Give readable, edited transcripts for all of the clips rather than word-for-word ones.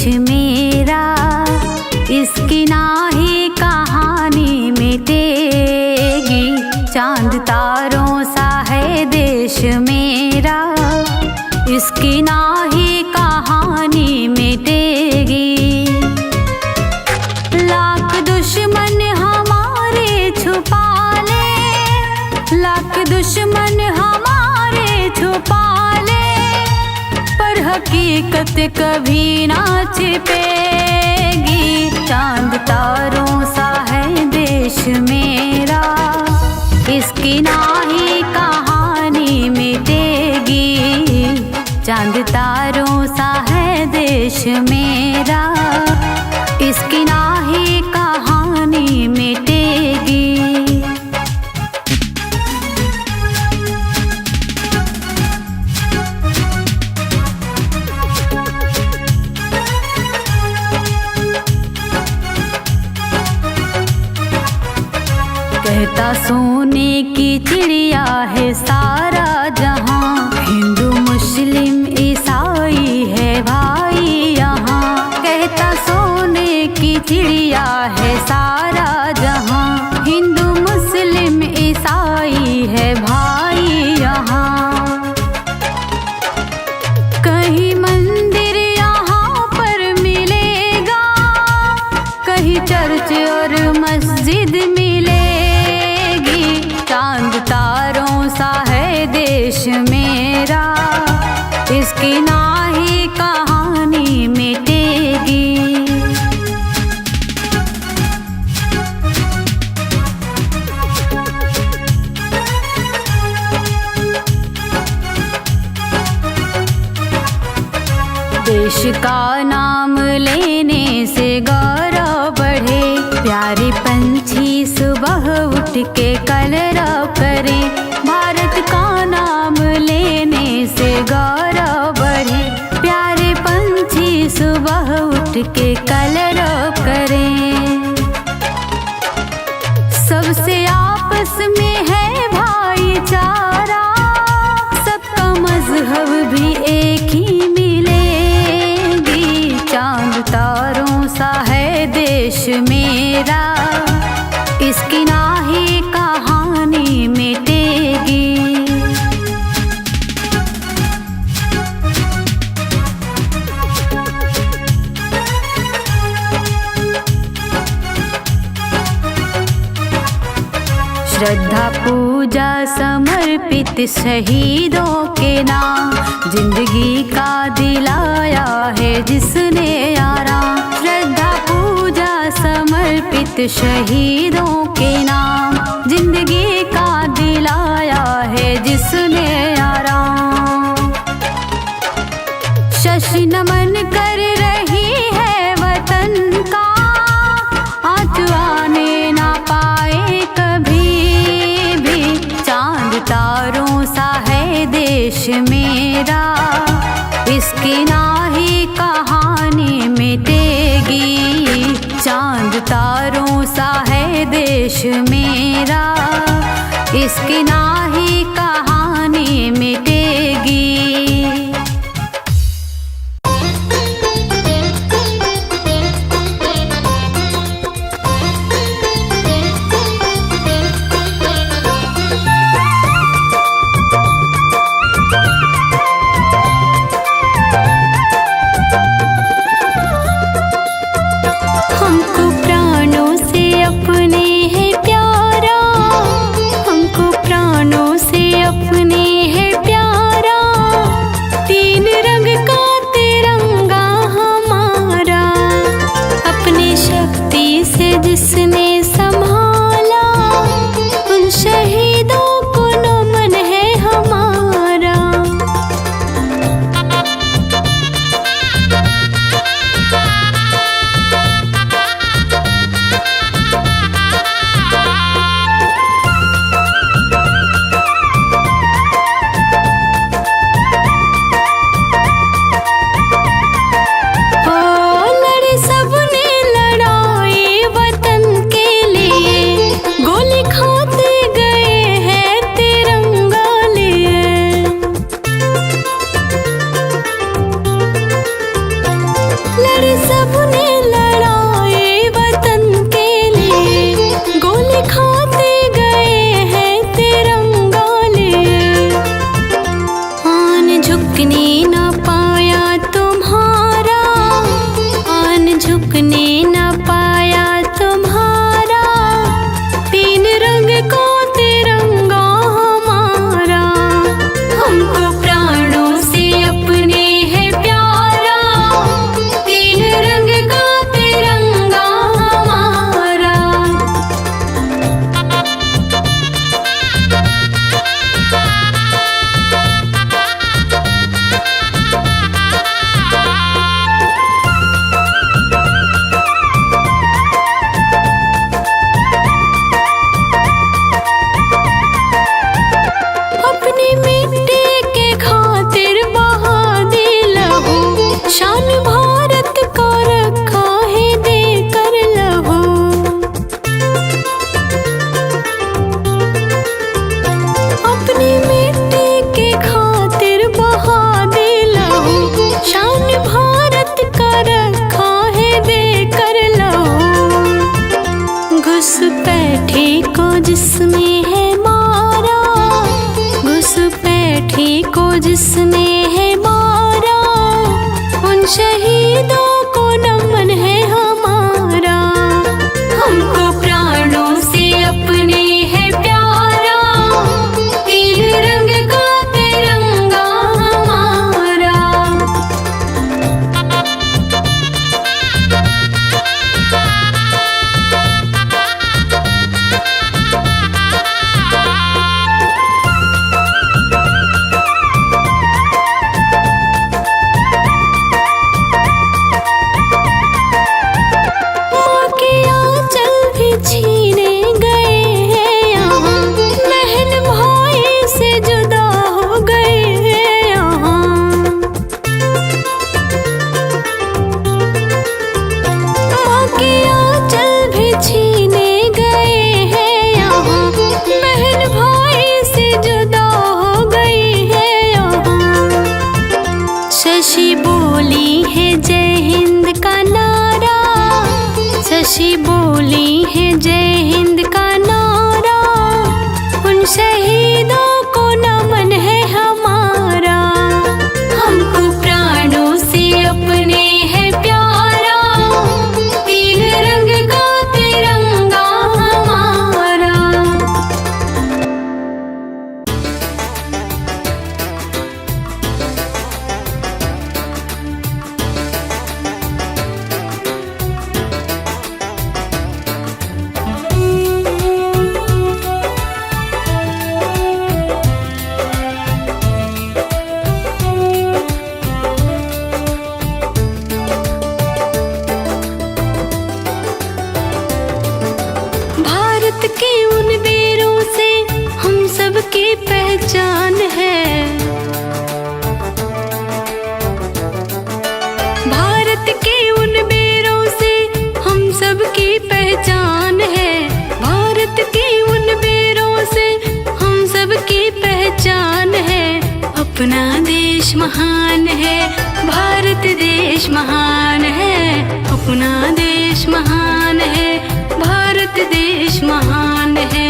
मेरा, इसकी नाही कहानी मिटेगी। चांद तारों सा है देश मेरा, इसकी नाही कहानी मिटेगी। लाख दुश्मन हमारे छुपा ले, लाख दुश्मन हमारे छुपा ले, पर हकीकत कभी ना छिपेगी। चांद तारों सा है देश मेरा, इसकी नाही कहानी मिटेगी। चांद तारों सा है देश मेरा, इसकी नाही कहानी मिटेगी। कहता सोने की चिड़िया है सारा जहां, हिंदू मुस्लिम ईसाई है भाई यहाँ। कहता सोने की चिड़िया है सारा जहां, हिंदू मुस्लिम ईसाई है भाई यहाँ। कहीं मंदिर यहाँ पर मिलेगा, कहीं चर्च और मस्जिद मिलेगी। चांद तारों सा है देश मेरा, इसकी नाही कहानी मिटेगी। देश का नाम लेने से गौरव बढ़े, प्यारे पंछी सुबह उठ के कलरव करें। भारत का नाम लेने से गौरव बढ़े, प्यारे पंछी सुबह उठ के कलरव करें। सबसे आपस में है भाईचारा, सबका मजहब भी एक ही मिलेगी। चांद तारों सा है देश मेरा, इसकी नाही कहानी मिटेगी। श्रद्धा पूजा समर्पित शहीदों के नाम, जिंदगी का दिलाया है जिसने आराम। श्रद्धा पूजा समर्पित शहीदों के नाम, जिंदगी का दिलाया है जिसने आराम। शशि नमन कर रही है वतन का, आँच आने ना पाए कभी भी। चांद तारों सा है देश मेरा, इसकी नाही कहानी मिटेगी। चांद तारों सा है देश मेरा, इसकी नाही कहानी मिटेगी। हमको प्राणों से अपने है प्यारा, हमको प्राणों झुकने न पाया तुम्हारा, आन झुकने न पाया तुम्हारा, तीन रंग को तिरंगा हमारा। हमको प्राणों से अपने है प्यारा, तीन रंग का तिरंगा हमारा। अपनी मिट्टी के खातिर बहा दे लहू, शान भारत का रखा है देकर लहू। अपनी मिट्टी के खातिर बहा दे लहू, शान भारत का रखा है देकर लहू। घुसपैठे को जिसने है मारा, घुसपैठे को जिसने है मारा, उन शहीदों को नमन है हमारा। हमको प्राणों से अपने है प्यारा, तीन रंग का तिरंगा हमारा। माँ के आंचल भी छीने गए हैं यहाँ, बहन भाई से जुदा हो गए हैं यहाँ। माँ के आंचल भी छीने गए हैं यहाँ, बहन भाई से जुदा हो गए हैं यहाँ। शशि बोली है जय हिंद का नारा, शशि बोली है जय हिंद का नारा, उन शहीदों को नमन है हमारा। हमको प्राणों से अपने है प्यारा, तीन रंग का तिरंगा हमारा। भारत के उन वीरों से हम सबकी पहचान है, भारत के उन वीरों से हम सबकी पहचान है, भारत के उन वीरों से हम सबकी पहचान है। अपना देश महान है, भारत देश महान है, अपना देश महान है, भारत देश महान है।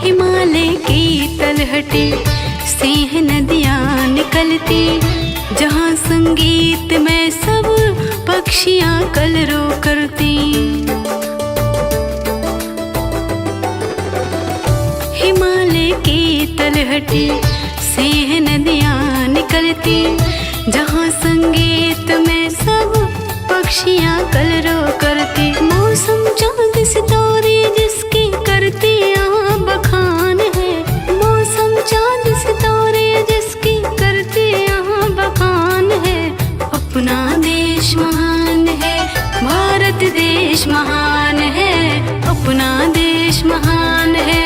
हिमालय की तलहटी से है नदियाँ निकलती, जहाँ संगीत में सब पक्षियाँ कलरव करती। हिमालय की तलहटी से है नदियाँ निकलती, जहाँ संगीत में सब पक्षियाँ कलरव करती। मौसम चांद सितारे जिसकी करती यहाँ बखान है, मौसम चांद सितारे जिसकी करती यहाँ बखान है। अपना देश महान है, भारत देश महान है, अपना देश महान है,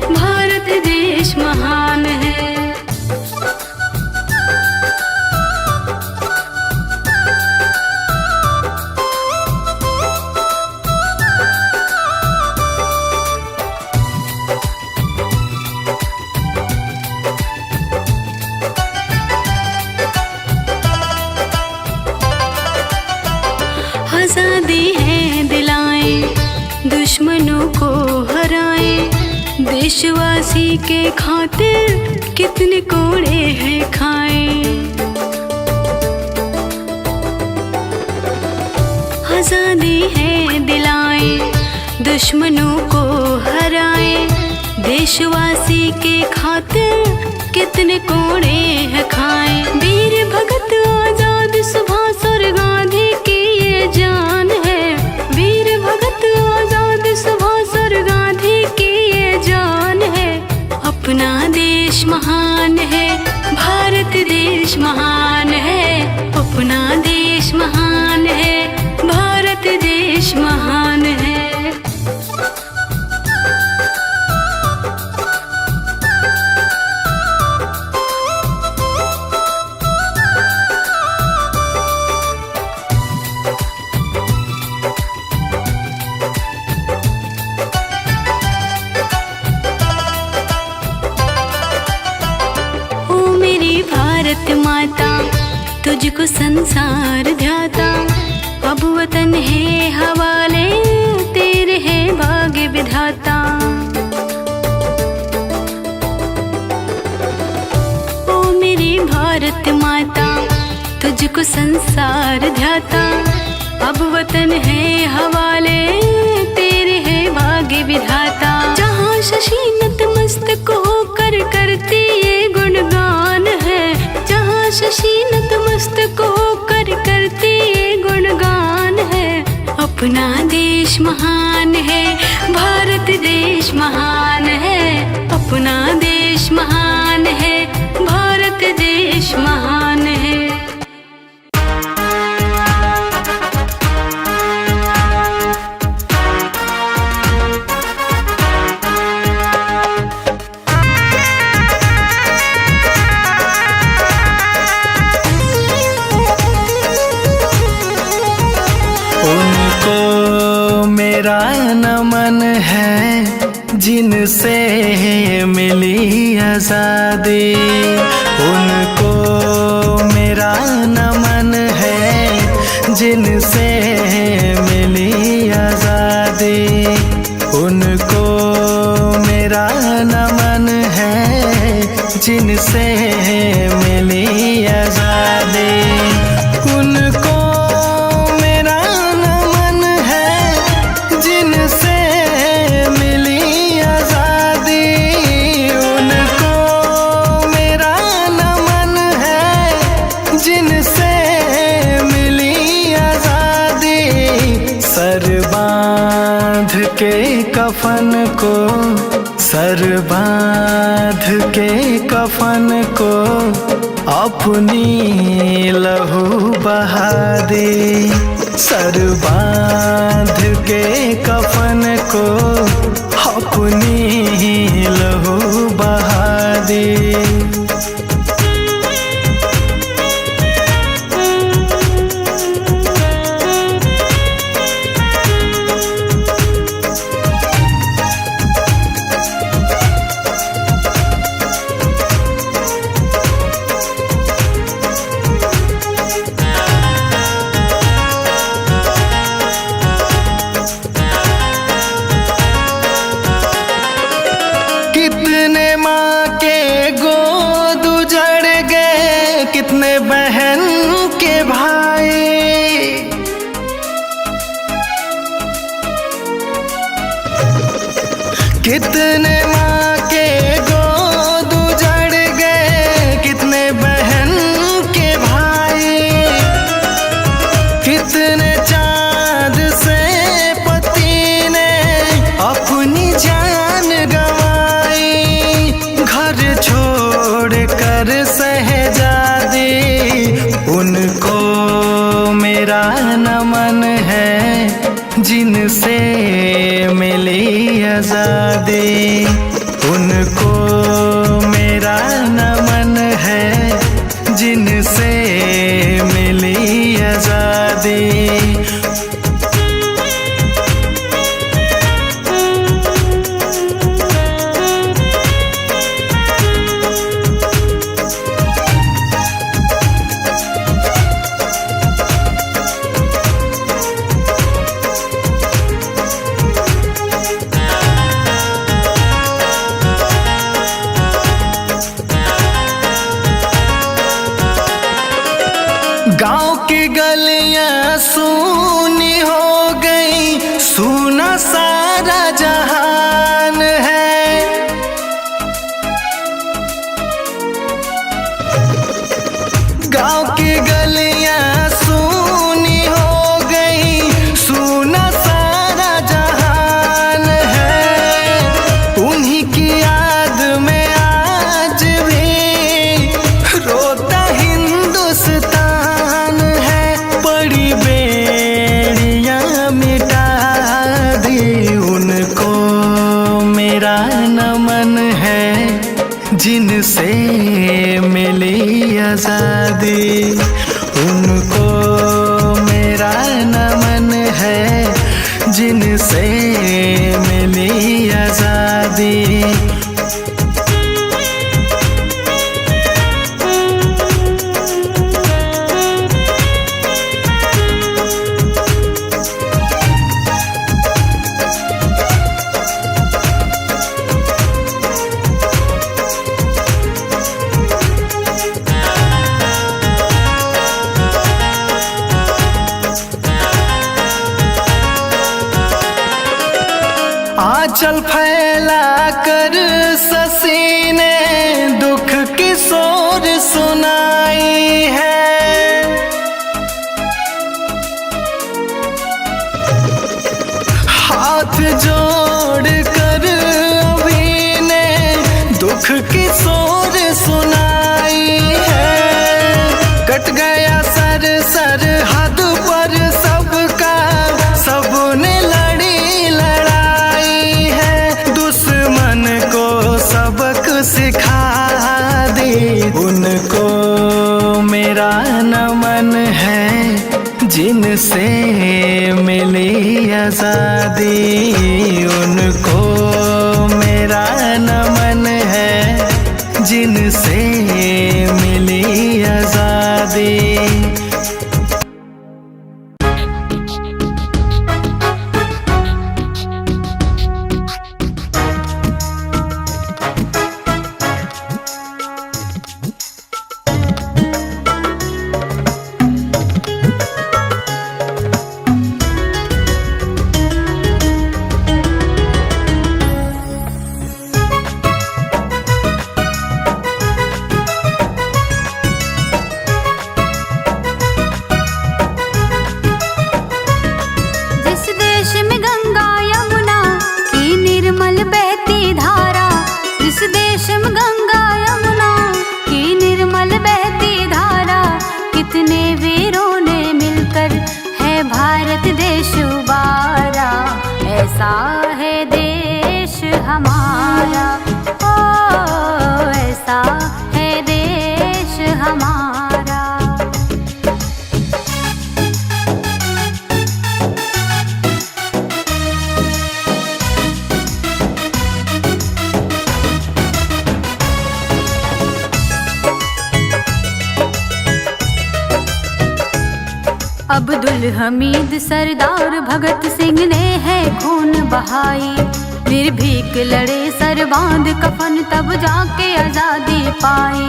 भारत देश महान है। देशवासी के खातिर कितने कोड़े हैं खाए। आजादी है दिलाए, दुश्मनों को हराए। देशवासी के खातिर कितने कोड़े हैं खाए। वीर भगत आजाद सुभाष और गांधी की ये जान है। वीर भगत आजाद सुभाष और गांधी की ये जान है। अपना देश महान है, भारत देश महान है। अपना देश महान है, भारत देश महान है। भारत माता तुझको संसार ध्याता। अब वतन है हवाले, तेरे है भाग्य विधाता। ओ मेरी भारत माता तुझको संसार ध्याता। अब वतन है हवाले, तेरे है भाग्य विधाता। जहाँ शशि नतमस्तक होकर करती ये गुणगान है। जहाँ शशि नतमस्तक होकर करती ये गुणगान है। अपना देश महान है, भारत देश महान है। अपना देश महान है, भारत देश महान है। मेरा नमन है जिनसे मिली आजादी। उनको मेरा नमन है जिनसे मिली आजादी। उनको मेरा नमन है जिनसे मिली आजादी। उनको कफन को सर बांध के कफन को अपनी लहू बहा दे। सर बांध के कफन को अपनी लहू बहा दे। कितने माँ के गोद उजड़ गए, कितने बहन के भाई। कितने चाँद से पति ने अपनी जान गंवाई। घर छोड़ कर शहजादी, उनको मेरा नमन है जिनसे मिली आजादी। उनको मेरा नमन है जिनसे मिली आजादी। सूनी हो गई, सूना सारा जहान है। गांव की गलियां सूनी हो गई, सूना सारा जहान है। उन्हीं की याद में आज भी रोता हिंदुस्तान है। बड़ी बेड़ियां मिटा दी, उनको मेरा नमन है, जिनसे मिली आजादी। उनको मेरा नमन है, जिनसे मिली आजादी। आंचल फैला कर शशि ने दुख की सोर सुनाई है। हाथ जोड़ कर अभी ने दुख की सोर सुनाई है। कट गया सर सरहद पर सबका, सबने लड़ी लड़ाई है। दुश्मन को सबक सिखा दी, उनको मेरा नमन है, जिनसे मिली आजादी। उनको मेरा नमन है, जिनसे मिली आजादी। ऐसा है देश हमारा, ओ ऐसा है देश हमारा। अब्दुल हमीद सरदार भगत सिंह ने है खून बहाई। निर्भीक लड़े सर बांध कफन, तब जाके आजादी पाई।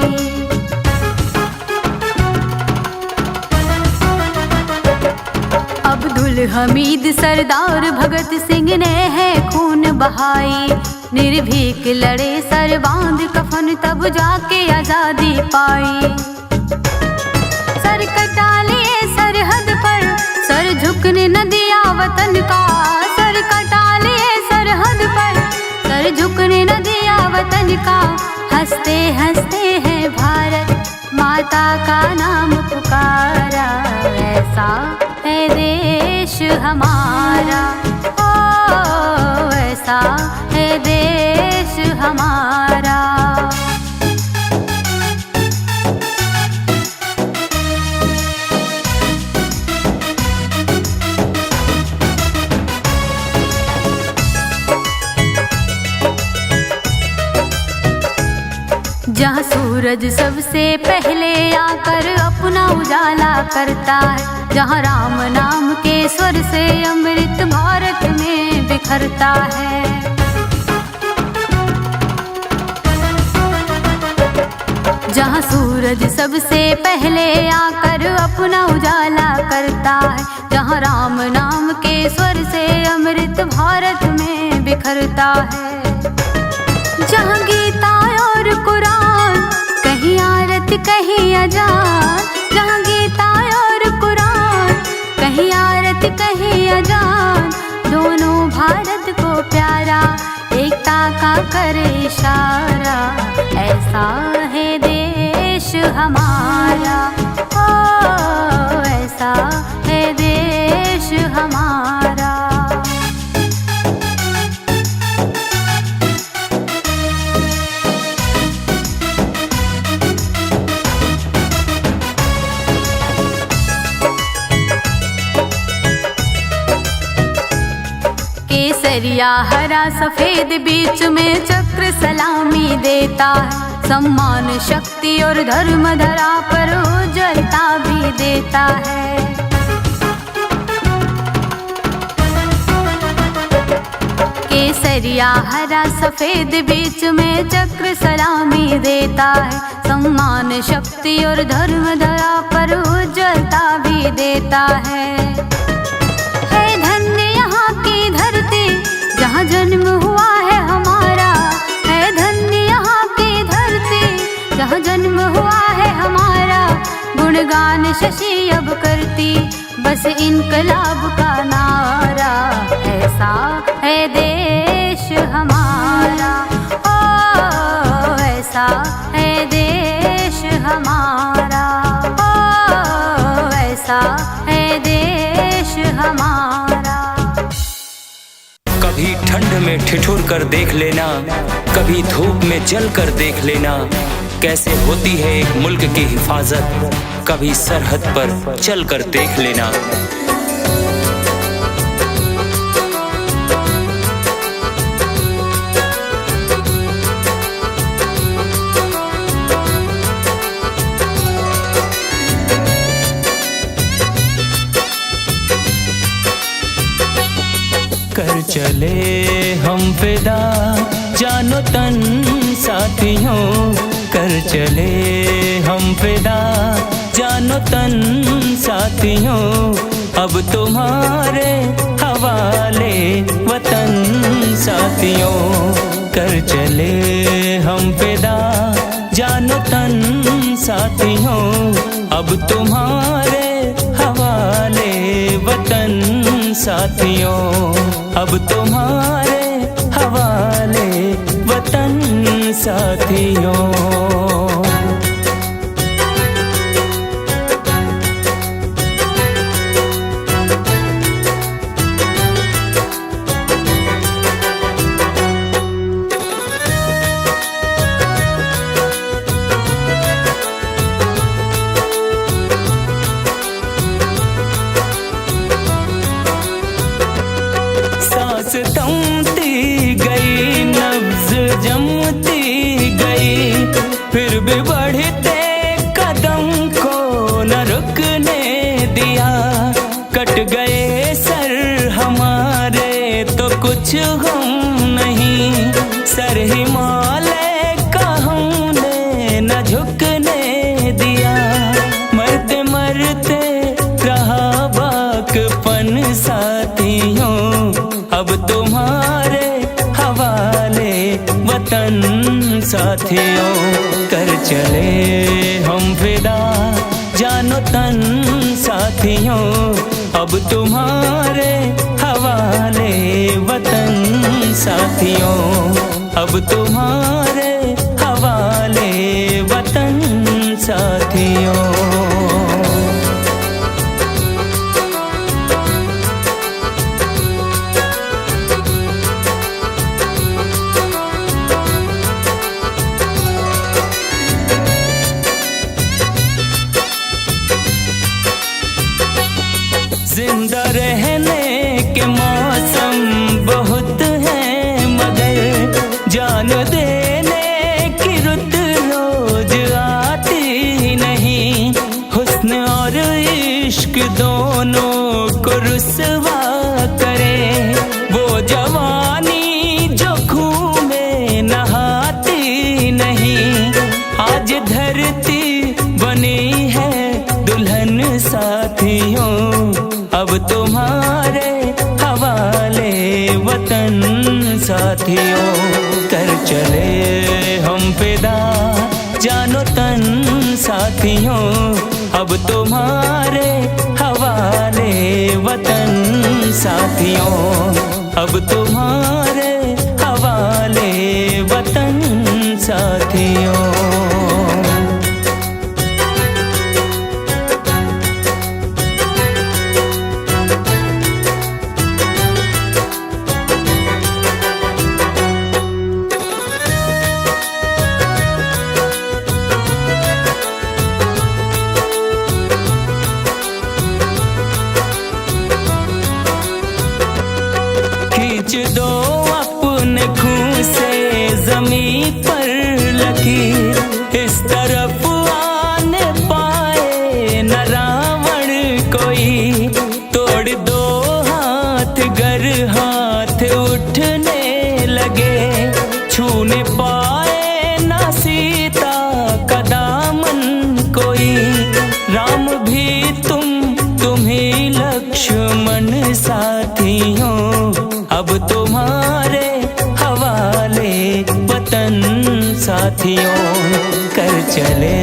अब्दुल हमीद सरदार भगत सिंह ने है खून बहाई। निर्भीक लड़े सर बांध कफन, तब जाके आजादी पाई। सर कटा लिए सरहद पर, सर झुकने न दिया वतन का। सर कटा लिए सरहद पर, सर झुकने न दिया वतन का। हंसते हंसते हैं भारत माता का नाम पुकारा। ऐसा है देश हमारा, ओ ऐसा है देश हमारा। जहाँ सूरज सबसे पहले आकर अपना उजाला करता है, जहाँ राम नाम के स्वर से अमृत भारत में बिखरता है। जहाँ सूरज सबसे पहले आकर अपना उजाला करता है, जहाँ जहाँ राम नाम के स्वर से अमृत भारत में बिखरता है, जहाँ गीता और कुरान कहीं आरत कहीं अजान, जहाँ गीता और कुरान कहीं आरत कहीं अजान, दोनों भारत को प्यारा एकता का करे इशारा, ऐसा है देश हमारा, ओ ऐसा है देश हमारा। केसरिया हरा सफेद बीच में चक्र सलामी देता है, सम्मान शक्ति और धर्म धरा पर उज्ज्वलता भी देता है। केसरिया हरा सफेद बीच में चक्र सलामी देता है, सम्मान शक्ति और धर्म धरा पर उज्ज्वलता भी देता है। धन्य यहाँ की धरती जहाँ जन्म हुआ है हमारा, है धन्य यहाँ की धरती जहाँ जन्म हुआ है हमारा, गुणगान शशि अब करती बस इनकलाब का नारा, ऐसा है देश हमारा, ओ ऐसा है देश हमारा, ओ ऐसा है देश हमारा। कभी ठंड में ठिठुर कर देख लेना, कभी धूप में जल कर देख लेना, कैसे होती है एक मुल्क की हिफाजत, कभी सरहद पर चल कर देख लेना। कर चले हम फिदा जानो तन साथियों, कर चले हम फिदा जानो तन साथियों, अब तुम्हारे हवाले वतन साथियों, कर चले हम फिदा जानो तन साथियों, अब तुम्हारे हवाले वतन साथियों, अब तुम्हारे हवाले वतन साथियों। थमती गई नब्ज जमती गई, फिर भी बढ़ते कदम को न रुकने दिया, कट गए सर हमारे तो कुछ गम नहीं, सर हिमालय का हमने न झुकने दिया, मरते मरते रहा बाकपन साथियों, अब तुम्हारे हवाले वतन साथियों, कर चले हम फिदा जानो तन साथियों, अब तुम्हारे हवाले वतन साथियों, अब तुम्हारे हवाले वतन साथियों। जिंदा रहने के मौसम बहुत हैं, मगर जान देने की रुत रोज आती नहीं, हुस्न और इश्क दोनों को रुसवा करे, वो जवानी जो खून में नहाती नहीं, आज धरती बनी है दुल्हन साथियों, अब तुम्हारे हवाले वतन साथियों। कर चले हम फिदा जानो तन साथियों, अब तुम्हारे हवाले वतन साथियों, अब तुम्हारे हवाले वतन साथियों। खींच दो अपने खून से ज़मीं पर लकीर, इस तरफ आने पाए न रावण कोई। तोड़ दो हाथ गर हाथ उठने लगे, छूने पाए न सीता का दामन कोई। राम भी तुम ही लक्ष्मण साथियों, अब तुम्हारे हवाले वतन साथियों। कर चले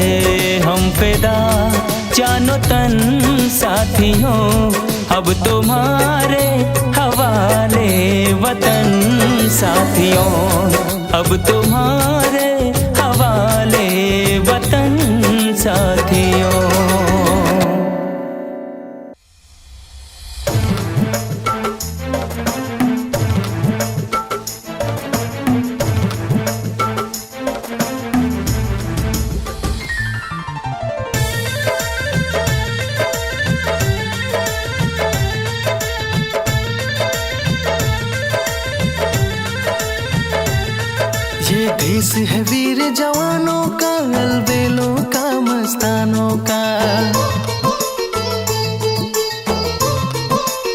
हम फिदा जानो तन साथियों, अब तुम्हारे हवाले वतन साथियों, अब तुम्हारे हवाले वतन साथियों। ये देश है वीर जवानों का, अलबेलों का, मस्तानों का।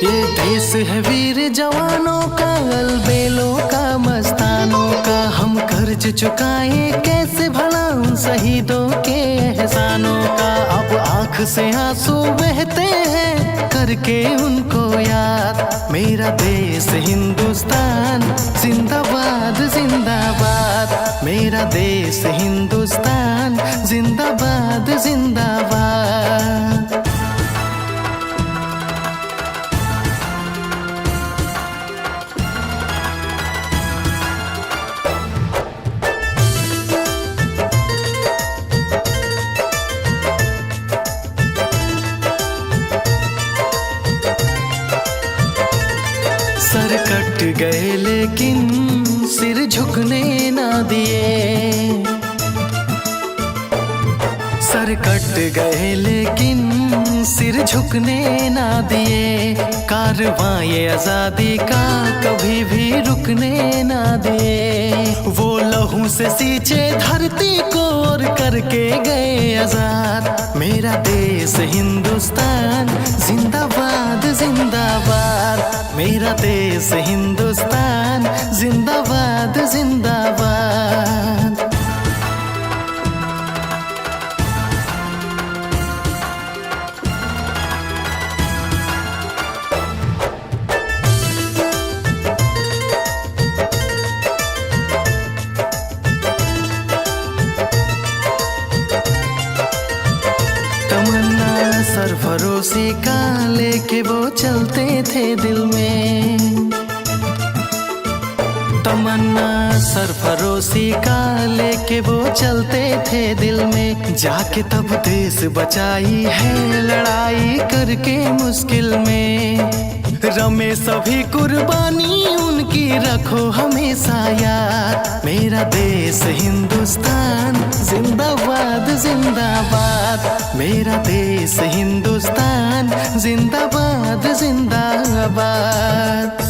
ये देश है वीर जवानों का, अलबेलों का, मस्तानों का। हम कर्ज चुकाए कैसे भला उन शहीदों के एहसानों का। अब आंख से आंसू बहते हैं करके उनको याद। मेरा देश हिंदुस्तान जिंदाबाद जिंदाबाद, मेरा देश हिंदुस्तान जिंदाबाद जिंदाबाद। सर कट गए लेकिन सिर झुकने ना दिए। सर कट गए लेकिन सिर झुकने ना दिए। कारवां ये आजादी का कभी भी रुकने ना दिए। वो लहू से सींचे धरती को और करके गए आजाद। मेरा देश हिंदुस्तान जिंदाबाद जिंदाबाद, मेरा देश हिंदुस्तान जिंदाबाद जिंदाबाद। तमन्ना सरफरोशी का लेके वो चलते थे दिल में। तमन्ना सरफरोशी का लेके वो चलते थे दिल में। जाके तब देश बचाई है लड़ाई करके मुश्किल में। रमे सभी कुर्बानी उनकी रखो हमेशा याद। मेरा देश हिंदुस्तान जिंदाबाद जिंदाबाद, मेरा देश हिंदुस्तान जिंदाबाद जिंदाबाद।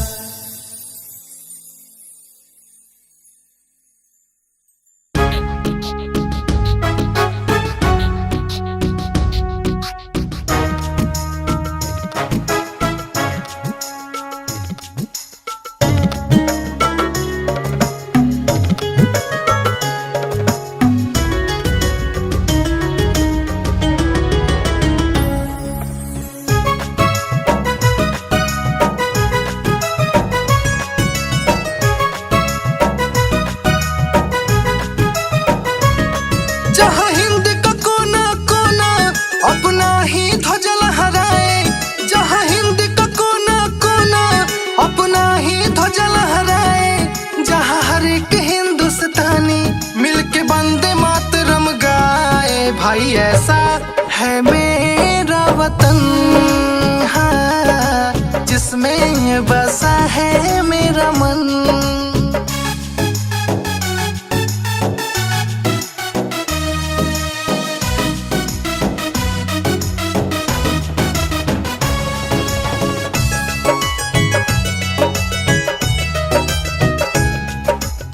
जिसमें बसा है मेरा मन।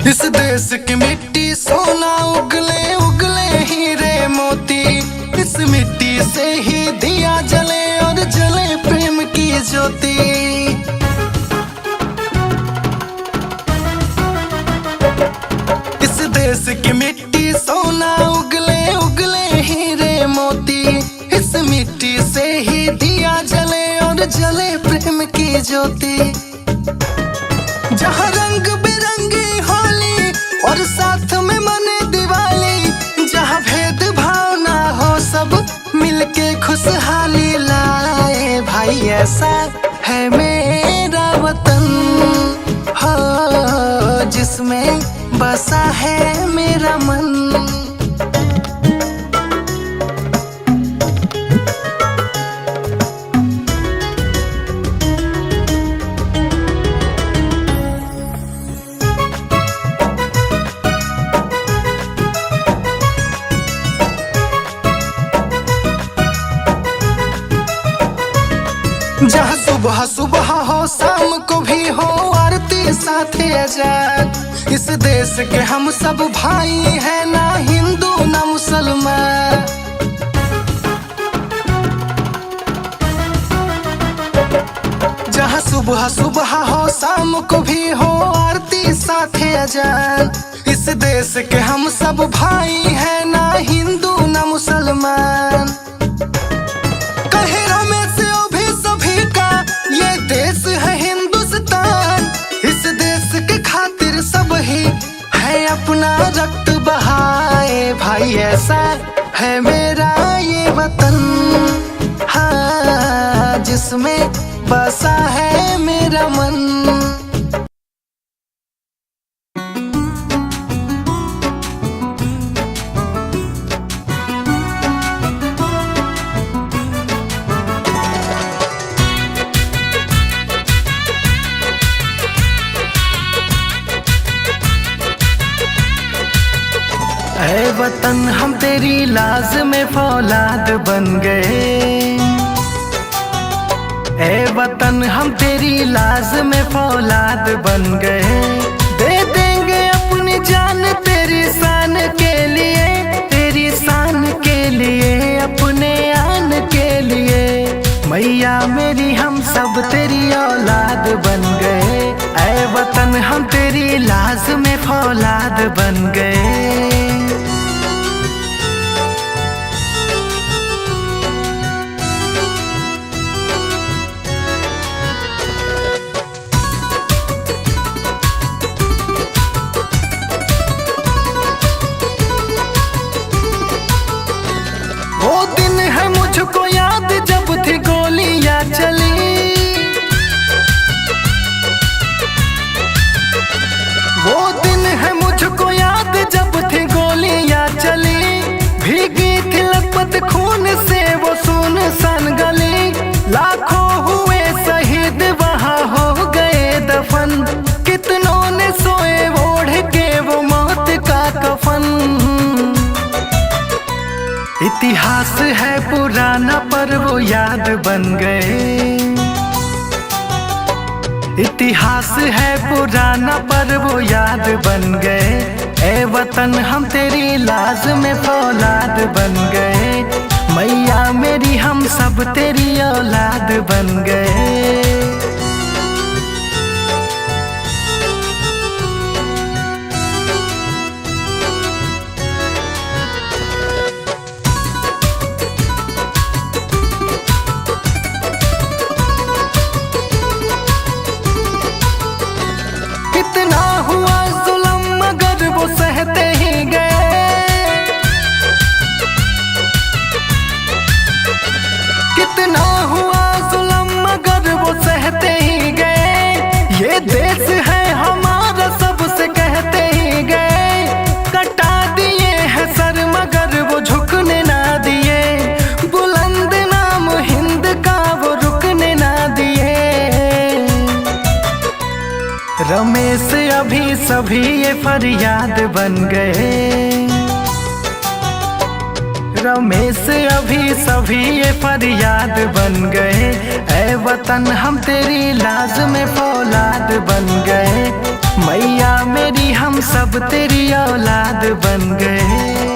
इस देश की मिट्टी सोना उगले उगले हीरे मोती, इस मिट्टी से ही दिया जले और जले प्रेम की ज्योति। इस देश की मिट्टी सोना उगले उगले हीरे मोती, इस मिट्टी से ही दिया जले और जले प्रेम की ज्योति। जहाँ रंग बिरंगी होली और साथ में मने दिवाली, जहाँ भेद भाव ना हो सब मिलके खुशहाली लाए। भाई ऐसा है मेरा वतन हो, जिसमें बसा है मेरा मन। जहाँ सुबह सुबह हो शाम को भी हो आरती साथे आजाद। इस देश के हम सब भाई हैं, ना हिंदू ना मुसलमान। जहाँ सुबह सुबह हो शाम को भी हो आरती साथे आजाद। इस देश के हम सब भाई हैं, ना हिंदू ना मुसलमान। देश है हिंदुस्तान, इस देश के खातिर सब ही है अपना रक्त बहाए। भाई ऐसा है मेरा ये वतन, हाँ, जिसमें बसा है मेरा मन। ऐ वतन हम तेरी लाज में फौलाद बन गए। ऐ वतन हम तेरी लाज में फौलाद बन गए। दे देंगे अपनी जान तेरी शान के लिए, तेरी शान के लिए, अपने आन के लिए। मैया मेरी हम सब तेरी औलाद बन गए। ऐ वतन हम तेरी लाज में फौलाद बन गए। वो दिन है मुझको याद जब थी गोलियां चली। वो दिन है मुझको याद जब थी गोलियां चली। भीगी थी लथपथ खून से वो सुनसान गली। लाखों हुए शहीद वहाँ हो गए दफन। कितनों ने सोए ओढ़ के वो मौत का कफन। इतिहास है पुराना पर वो याद बन गए। इतिहास है पुराना पर वो याद बन गए। ऐ वतन हम तेरी लाज में फौलाद बन गए। मैया मेरी हम सब तेरी औलाद बन गए। कितना हुआ जुल्म मगर वो सहते ही गए। कितना हुआ जुल्म मगर वो सभी ये फरियाद बन गए। रमेश अभी सभी ये फरियाद बन गए। ऐ वतन हम तेरी लाज में फौलाद बन गए। मैया मेरी हम सब तेरी औलाद बन गए।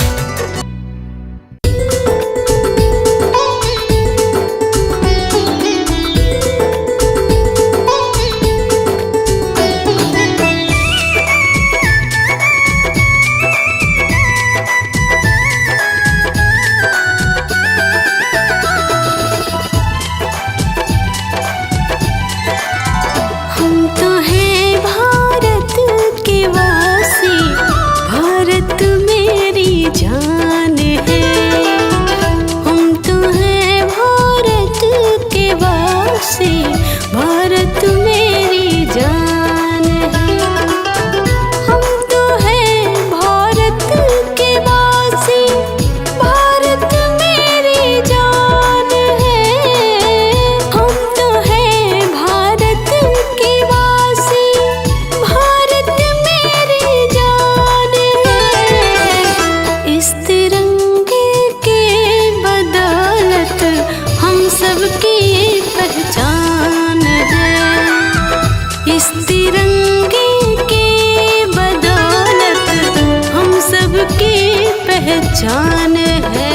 भारत मेरी जान है, हम तो हैं भारत के वासी, भारत मेरी जान है। हम तो हैं भारत के वासी, भारत मेरी जान है। इस तिरंगे के बदौलत हम सबकी पहचान है। इस तिरंगे के बदौलत हम सबकी पहचान है।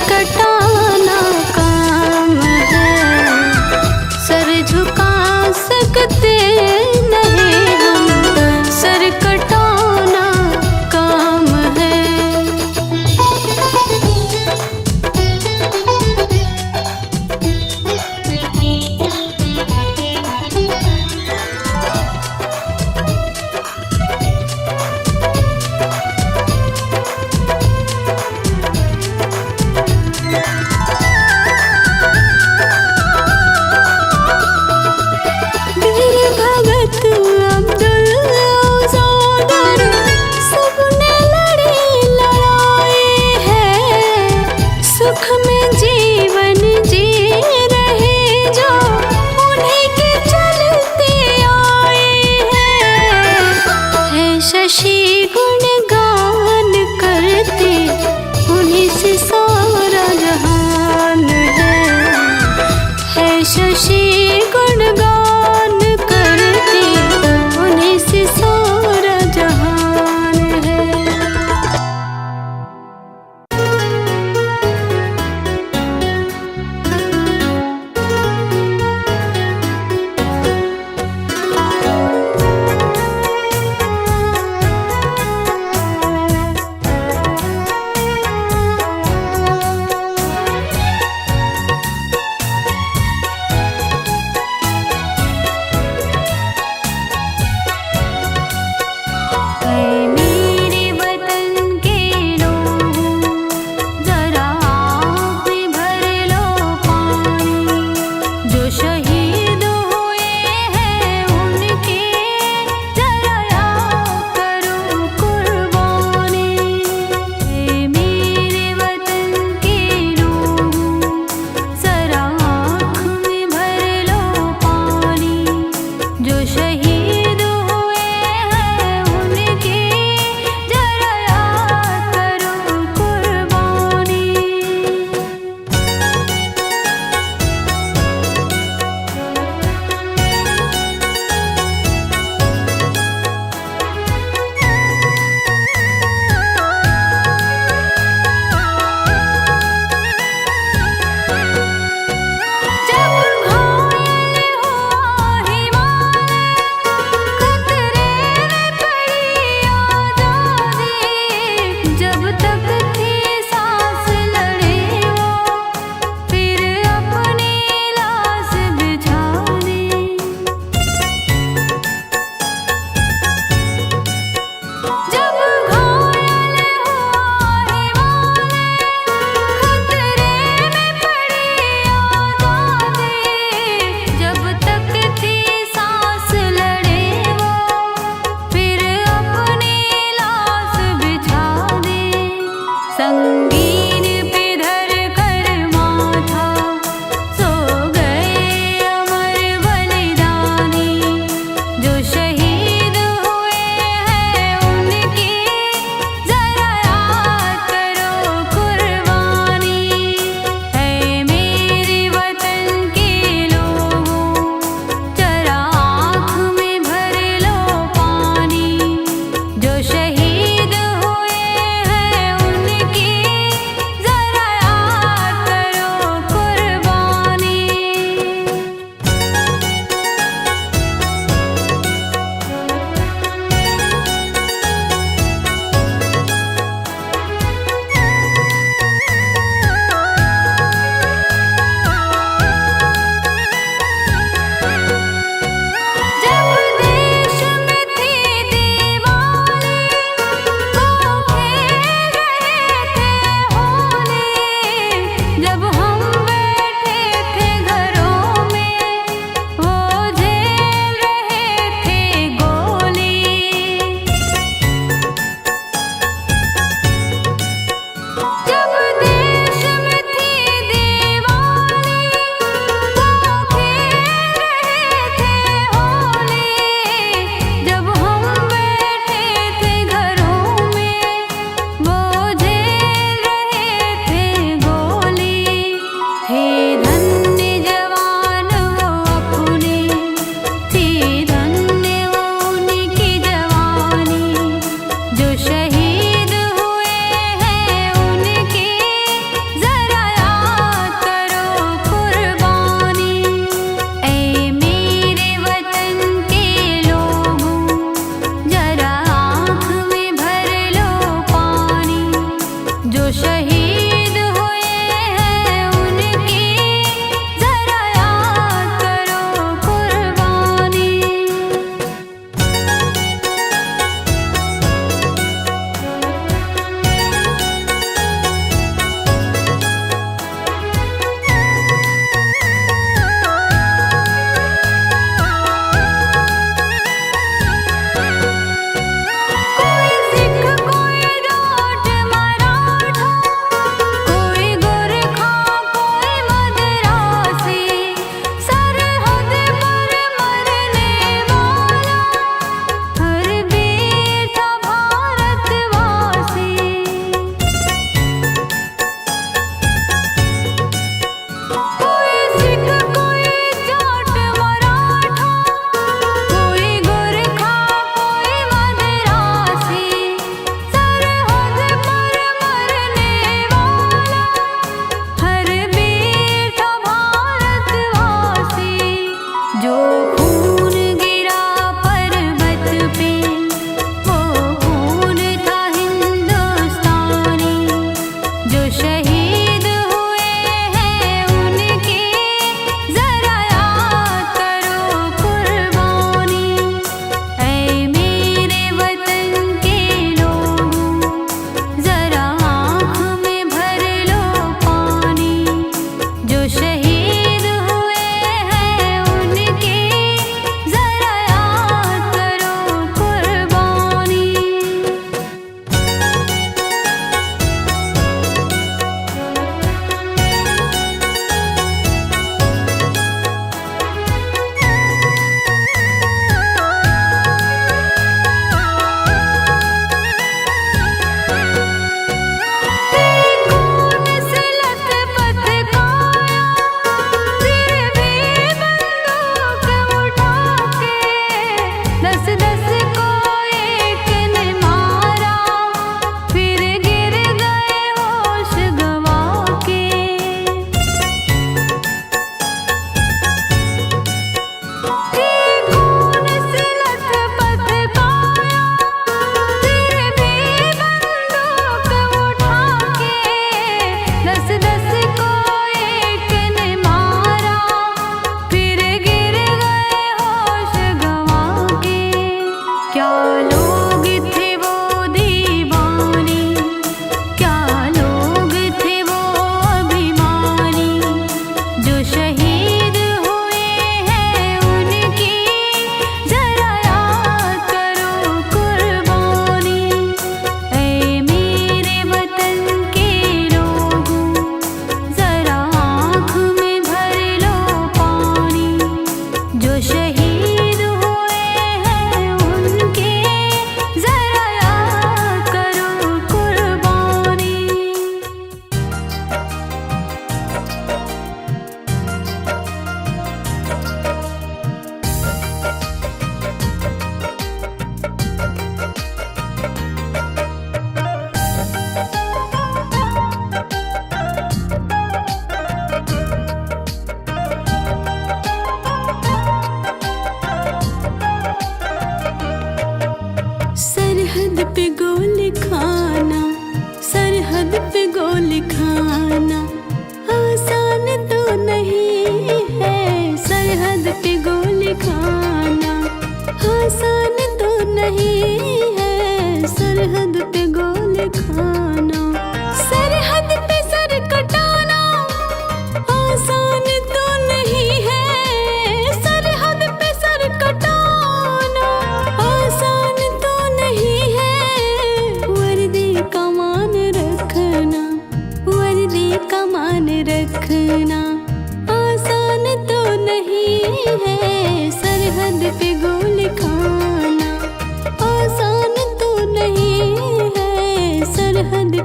कटाना काम है, सर झुका सकते नहीं हम, सर कटाना काम है।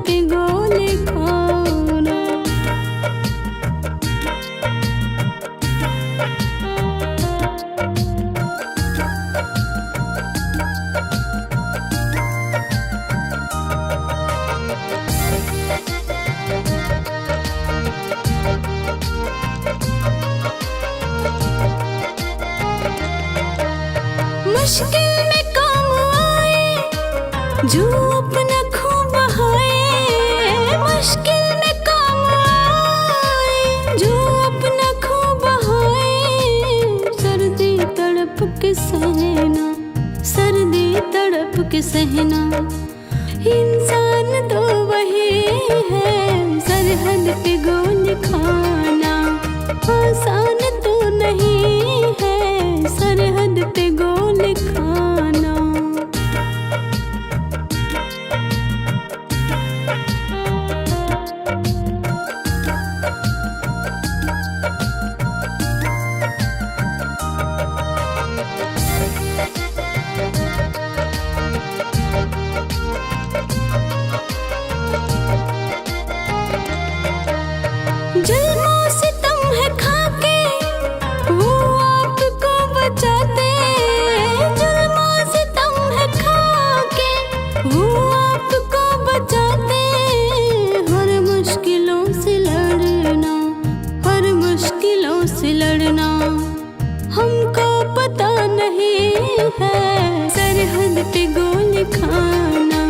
पे गोली खाना। मुश्किल में काम आए जो अपना खून बहाए। मुश्किल में काम आए जो अपना खून बहाए। सर्दी तड़प के सहना, सर्दी तड़प के सहना। इंसान तो वही है, सरहद पे गोली खाना आसान तो नहीं है, सरहद पे गोली खाना। जुल्मों से तुम है खाके वो आपको बचाते। जुल्मों से तुम है खाके वो आपको बचाते। हर मुश्किलों से लड़ना, हर मुश्किलों से लड़ना हमको पता नहीं है। सरहद पे गोली खाना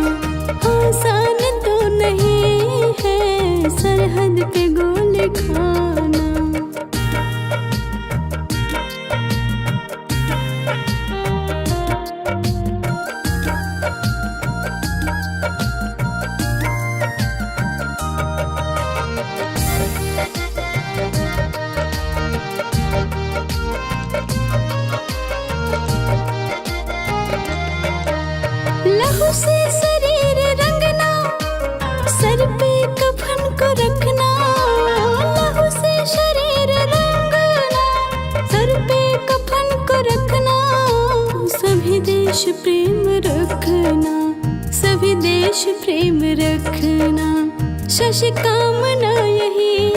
आसान तो नहीं है, सरहद पे गोली खाना। लहू से शरीर रंगना, सर पे कफन को रखना। लहू से शरीर रंगना, सर पे कफन को रखना। सभी देश प्रेम रखना, सभी देश प्रेम रखना। शश कामना यही